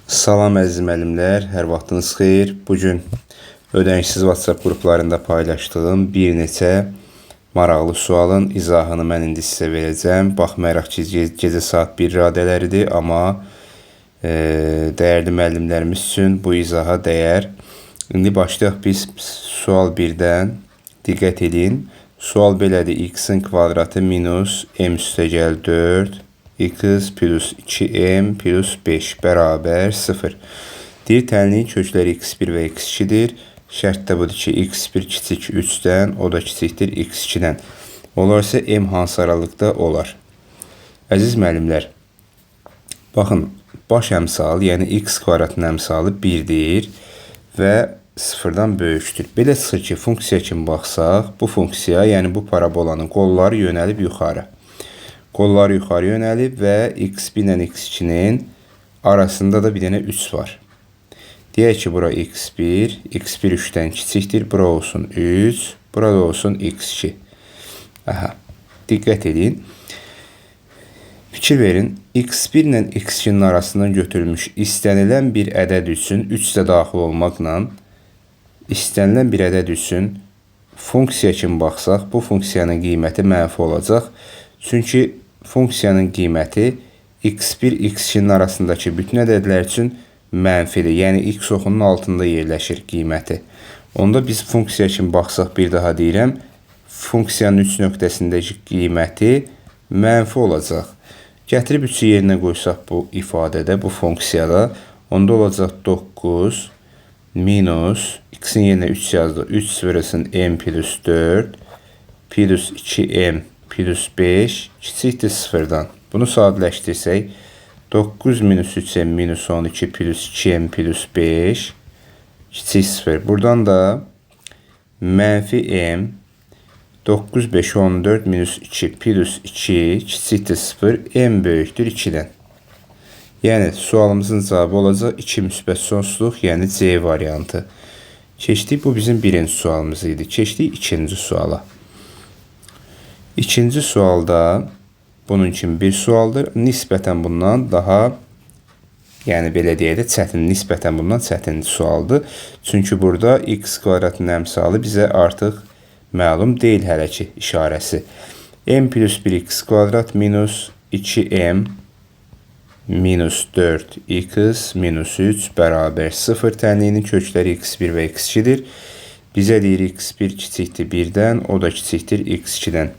Salam əziz müəllimlər, hər vaxtınız xeyir. Bugün ödənişsiz WhatsApp qruplarında paylaşdığım bir neçə maraqlı sualın izahını mən indi sizə verəcəm. Baxmayaraq ki, gecə saat 1 radələridir, amma dəyərli müəllimlərimiz üçün bu izaha dəyər. İndi başlayaq biz sual 1-dən. Diqqət edin. Sual belədir. X-in kvadratı minus m üstəgəl 4 x plus 2m plus 5 bərabər 0. Deyir, tənliyin kökləri x1 və x2-dir. Şərt də budur ki, x1 kiçik 3-dən, o da kiçikdir x2-dən. Olarsa m hansı aralıqda olar? Əziz müəllimlər, baxın, baş əmsal, yəni x kvadratın əmsalı 1-dir və 0-dan böyükdür. Belə çıxır ki, funksiya kimi baxsaq, bu funksiya, yəni bu parabolanın qolları yönəlib yuxarı. Qolları yuxarı yönəlib və x1 ilə x2-nin arasında da bir dənə 3 var. Deyək ki, bura x1, x1 3-dən kiçikdir, bura olsun 3, burada olsun x2. Aha, diqqət edin. Fikir verin, x1 ilə x2-nin arasından götürülmüş istənilən bir ədəd üçün 3 də daxil olmaqla istənilən bir ədəd üçün funksiya kimi baxsaq, bu funksiyanın qiyməti mənfi olacaq. Çünki funksiyanın qiyməti x1, x2-nin arasındakı bütün ədədlər üçün mənfidir. Yəni, x oxunun altında yerləşir qiyməti. Onda biz funksiya kimi baxsaq, bir daha deyirəm, funksiyanın 3 nöqtəsindəki qiyməti mənfi olacaq. Gətirib 3-ü yerinə qoysaq bu ifadədə, bu funksiyada, onda olacaq 9 minus, x-in yerinə 3 yazdıq, 3 sıfırısın m plus 4 plus 2m plus 5 kiçikdir 0-dan. Bunu sadələşdirsək, 9 minus 3m minus 12 plus 2m plus 5 kiçik 0. Buradan da mənfi m 9, 5, 14 minus 2 plus 2 kiçikdir 0, m böyükdür 2-dən. Yəni, sualımızın cavabı olacaq 2 müsbət sonsuzluq, yəni C variantı. Keçdik, bu bizim birinci sualımız idi. Keçdik ikinci suala. İkinci sualda bunun kimi bir sualdır. Nisbətən bundan daha, yəni belə deyək də çətin, nisbətən bundan çətin sualdır. Çünki burada x kvadratın əmsalı bizə artıq məlum deyil hələ ki işarəsi. M plus 1x kvadrat minus 2m minus 4x minus 3 bərabər 0 tənliyinin kökləri x1 və x2-dir. Bizə deyir x1 kiçikdir 1-dən, o da kiçikdir x2-dən.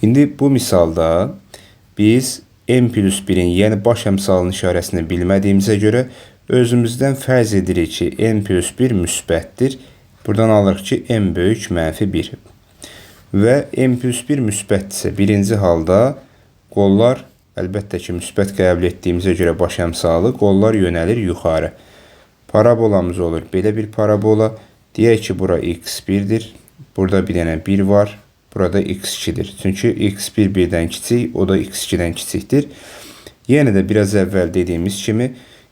İndi bu misalda biz m plus 1-in, yəni baş əmsalının işarəsini bilmədiyimizə görə özümüzdən fərz edirik ki, m plus 1 müsbətdir. Buradan alırıq ki, m böyük mənfi 1. Və m plus 1 müsbətdirsə, birinci halda qollar, əlbəttə ki, müsbət qəbul etdiyimizə görə baş əmsalı, qollar yönəlir yuxarı. Parabolamız olur, belə bir parabola. Deyək ki, bura x1-dir, burada bir dənə 1 var. Burada x2-dir. Çünki x1 1-dən kiçik, o da x2-dən kiçikdir. Yenə də biraz əvvəl dediyimiz kimi,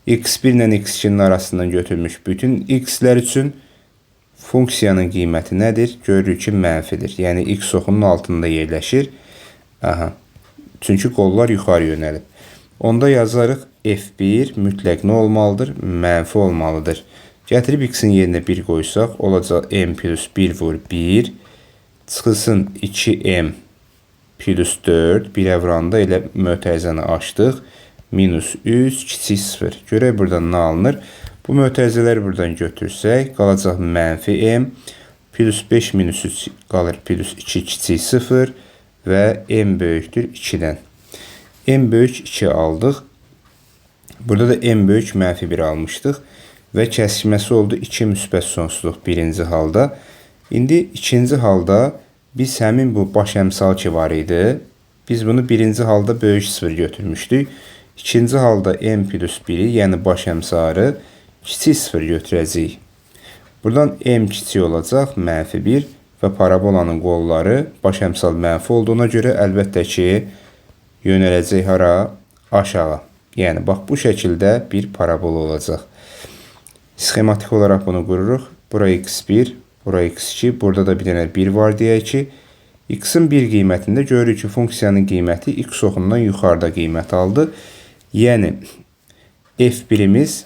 x1 ilə x2-nin arasından götürülmüş bütün x-lər üçün funksiyanın qiyməti nədir? Görürük ki, mənfidir. Yəni, x oxunun altında yerləşir. Aha. Çünki qollar yuxarı yönəlib. Onda yazarıq f1 mütləq nə olmalıdır? Mənfi olmalıdır. Gətirib x-in yerinə 1 qoysaq, olacaq m plus 1 vur 1. Çıxılsın 2m plus 4, bir əvranda elə mötərizəni açdıq. Minus 3, kiçik 0. Görək buradan nə alınır? Bu mötərizələri buradan götürsək, qalacaq mənfi m. Plus 5 minus 3 qalır plus 2, kiçik 0 və m böyükdür 2-dən. M böyük 2 aldıq. Burada da m böyük mənfi 1 almışdıq. Və kəsişməsi oldu 2 müsbət sonsuzluq birinci halda. İndi ikinci halda biz həmin bu baş əmsal ki var idi, biz bunu birinci halda böyük 0 götürmüşdük. İkinci halda m plus 1-i, yəni baş əmsalı kiçik 0 götürəcəyik. Buradan m kiçik olacaq, mənfi 1 və parabolanın qolları baş əmsal mənfi olduğuna görə əlbəttə ki, yönələcək hara? Aşağı. Yəni, bax, bu şəkildə bir parabola olacaq. Sxematik olaraq bunu qururuq. Bura x1, bura x2, burada da bir dənə 1 var deyək ki, x-in 1 qiymətində görürük ki, funksiyanın qiyməti x oxundan yuxarıda qiymət aldı. Yəni, F1'imiz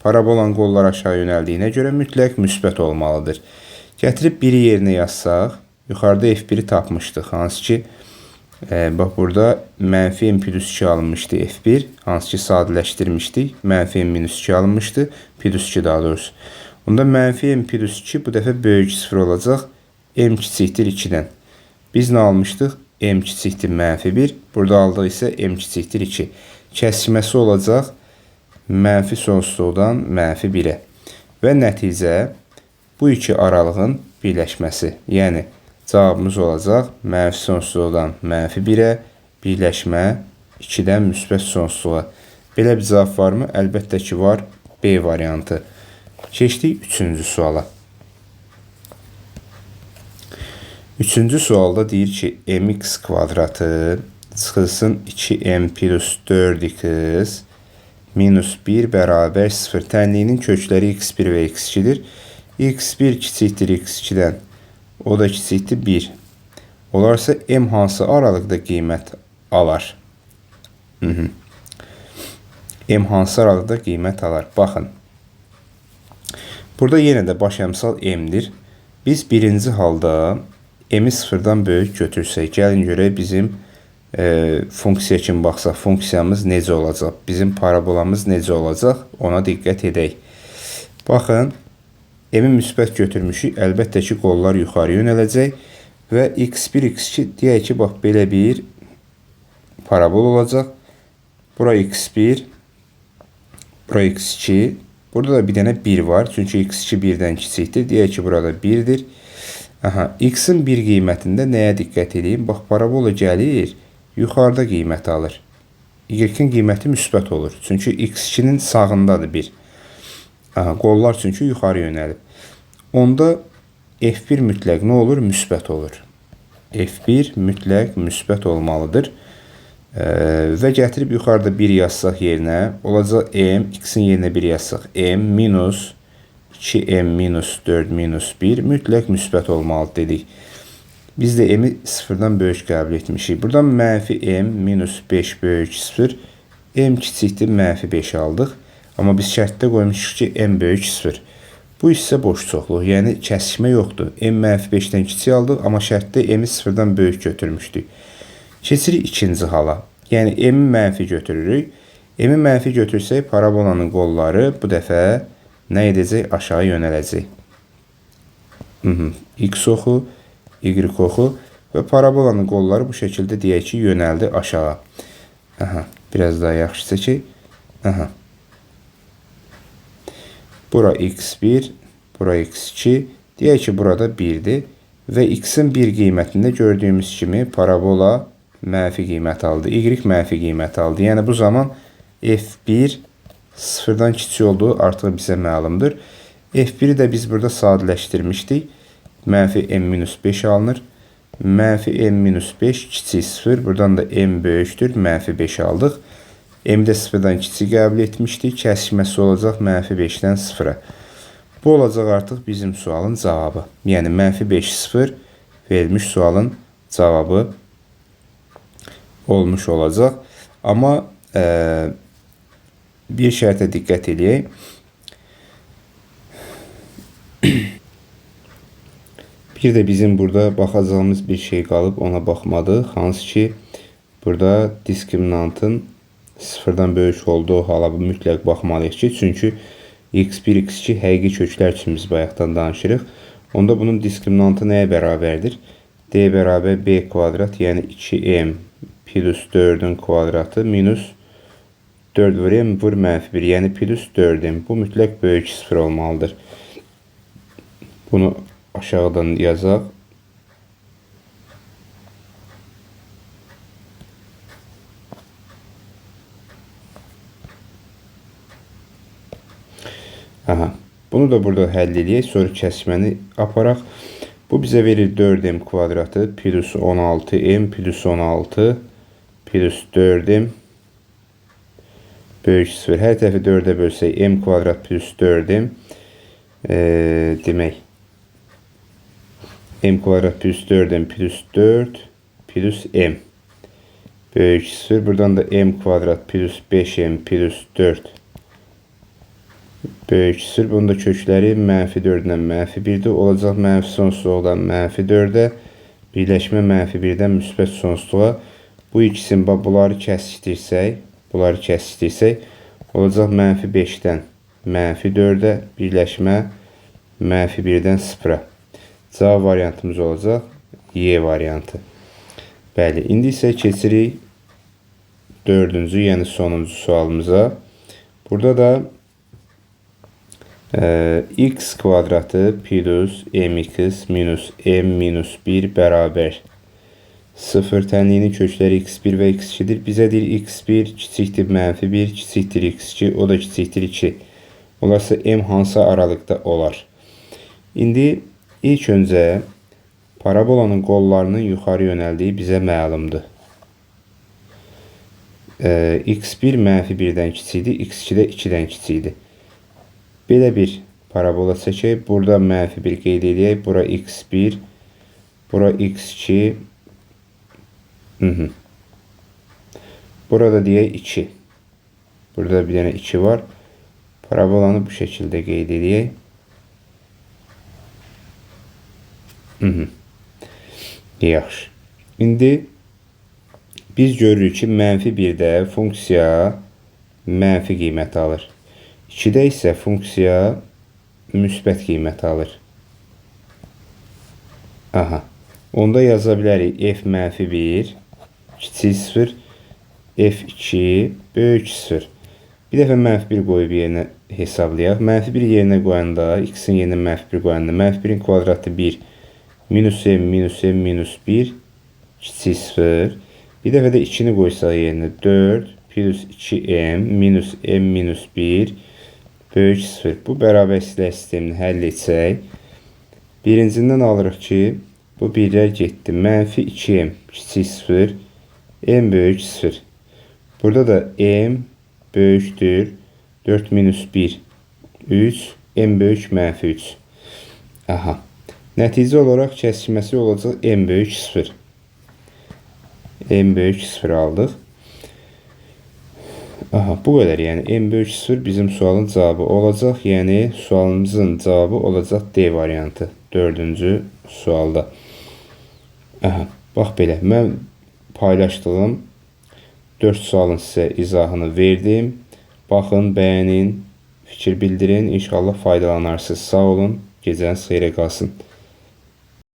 parabolanın qollar aşağı yönəldiyinə görə mütləq müsbət olmalıdır. Gətirib biri yerinə yazsaq, yuxarıda F1'i tapmışdıq. Hansı ki, bax burada mənfi M plus 2 alınmışdı F1. Hansı ki, sadələşdirmişdik. Mənfi M minus 2 alınmışdı. Plus 2 daha doğrusu. Onda mənfi M plus 2 bu dəfə böyük 0 olacaq. M kiçikdir 2-dən. Biz nə almışdıq? M kiçikdir mənfi 1. Burada aldıq isə M kiçikdir 2. Kəsməsi olacaq mənfi sonsuzluqdan mənfi 1'ə. Və nəticə bu iki aralığın birləşməsi. Yəni cavabımız olacaq mənfi sonsuzluqdan mənfi 1'ə birləşmə 2-dən müsbət sonsuzluğa. Belə bir cavab varmı? Əlbəttə ki var. B variantı. Keçdik 3-cü suala. 3-cü sualda deyir ki, mx kvadratı çıxılsın 2m plus 4x minus 1 bərabər 0. Tənliyinin kökləri x1 və x2'dir. x1 kiçikdir x2'dən. O da kiçikdir 1. Olarsa m hansı aralıqda qiymət alar? M hansı aralıqda qiymət alar? Baxın. Burada yenə də baş əmsal m'dir. Biz birinci halda m'i sıfırdan böyük götürsək, gəlin görək bizim funksiya kimi baxsaq, funksiyamız necə olacaq? Bizim parabolamız necə olacaq? Ona diqqət edək. Baxın, m'i müsbət götürmüşük. Əlbəttə ki, qollar yuxarı yönələcək və x1, x2 deyək ki, bax belə bir parabol olacaq. Bura x1, bura x2. Burada da bir dənə 1 var. Çünki x2 1-dən kiçikdir. Deyək ki, burada 1'dir. X'in bir qiymətində nəyə diqqət edeyim? Bax, parabola gəlir, yuxarıda qiymət alır. Y-in qiyməti müsbət olur. Çünki x2'nin sağındadır 1. Qollar çünki yuxarı yönəlib. Onda F1 mütləq nə olur? Müsbət olur. F1 mütləq müsbət olmalıdır. Və gətirib yuxarıda 1 yazsaq yerinə, olacaq m, x'in yerinə 1 yazsaq m minus 2m minus 4 minus 1 mütləq müsbət olmalı dedik. Biz də m'i sıfırdan böyük qəbul etmişik. Buradan mənfi m minus 5 böyük 0, m kiçikdir mənfi 5 aldıq. Amma biz şərtdə qoymuşuq ki, m böyük 0. Bu isə boş çoxluq, yəni kəsişmə yoxdur. M mənfi 5-dən kiçik aldıq, amma şərtdə m'i sıfırdan böyük götürmüşdük. Keçirik ikinci hala. Yəni m'i mənfi götürürük. M'i mənfi götürsək, parabolanın qolları bu dəfə nə edəcək? Aşağı yönələcək. X oxu, Y oxu və parabolanın qolları bu şəkildə deyək ki, yönəldi aşağı. Biraz daha yaxşı çəkək. Bura x1, bura x2. Deyək ki, burada 1'dir və x'in bir qiymətində gördüyümüz kimi parabola mənfi qiymət aldı. Y mənfi qiymət aldı. Yəni bu zaman f1 sıfırdan kiçik olduğu artıq bizə məlumdur. F1'i də biz burada sadələşdirmişdik. Mənfi m minus 5 alınır. Mənfi m minus 5 kiçik 0. Buradan da m böyükdür. Mənfi 5 aldıq. M də sıfırdan kiçik qəbul etmişdik. Kəsişməsi olacaq mənfi 5-dən 0'a. Bu olacaq artıq bizim sualın cavabı. Yəni mənfi 5 0 verilmiş sualın cavabı olmuş olacaq. Amma bir şərtə diqqət edək. Bir də bizim burada baxacağımız bir şey qalıb, ona baxmadıq. Hansı ki, burada diskriminantın sıfırdan böyük olduğu hala mütləq baxmalıyıq ki, çünki x1, x2 həqiqi köklər üçün biz bayaqdan danışırıq. Onda bunun diskriminantı nəyə bərabərdir? D bərabər b kvadrat, yəni 2m plus 4'ün kvadratı minus 4 vur m vur mənfi 1, yəni plus 4m. Bu mütləq böyük 0 olmalıdır. Bunu aşağıdan yazaq. Bunu da burada həll edək. Sonra kəsməni aparaq. Bu bizə verir 4m kvadratı plus 16m plus 16 plus 4m böyük 0. Hər tərəfi 4'ə bölsək m kvadrat plus 4m demək. M kvadrat plus 4m plus 4 plus m böyük 0. Buradan da m kvadrat plus 5m plus 4 böyük sıfır. Bunun da kökləri -4-dən -1-dir. Olacaq mənfi sonsuzluqdan -4-ə, birləşmə -1-dən müsbət sonsuzluğa. Bu ikisini bunları kəsişdirsək, olacaq -5-dən -4-ə, birləşmə -1-dən 0-a. Cavab variantımız olacaq Y variantı. Bəli, indi isə keçirik 4-cü, yəni sonuncu sualımıza. Burada da x kvadratı plus mx minus m minus 1 bərabər 0 tənliyinin kökləri x1 və x2-dir. Bizə deyir x1 kiçikdir -1, kiçikdir x2, o da kiçikdir 2. Olarsa m hansı aralıqda olar? İndi ilk öncə parabolanın qollarının yuxarı yönəldiyi bizə məlumdur. x1 -1-dən kiçikdir, x2 də 2-dən kiçikdir. Belə bir parabola çəkək. Burada -1 qeyd edək. Bura x1, bura x2. Burada deyək 2. Burada bir dənə 2 var. Parabolanı bu şəkildə qeyd edək. Yaxşı. İndi biz görürük ki, -1-də funksiya mənfi qiymət alır. 2-də isə funksiya müsbət qiymət alır. Aha. Onda yaza bilərik f-1 kiçik 0, f2 böyük 0. Bir dəfə -1 qoyub yerinə hesablayaq. -1 yerinə qoyanda, x-in yerinə -1 qoyanda, -1-in kvadratı 1, minus m minus m minus 1 kiçik 0. Bir dəfə də 2-ni qoysaq yerinə 4 plus 2m minus m minus 1 böyük 0. Bu bərabərsizlik sistemini həll etsək, birincindən alırıq ki, bu birlər getdi. -2m kiçik 0, m böyük 0. Burada da m böyükdür 4 minus 1, 3, m böyük -3. Aha. Nəticə olaraq kəsişməsi olacaq m böyük 0. M böyük 0 aldıq. Aha, bu qədər. Yəni m böyük 0 bizim sualın cavabı olacaq. Yəni sualımızın cavabı olacaq D variantı 4-cü sualda. Aha, bax belə. Mən paylaşdığım 4 sualın sizə izahını verdim. Baxın, bəyənin, fikir bildirin. İnşallah faydalanarsınız. Sağ olun. Gecəniz xeyrə qalsın.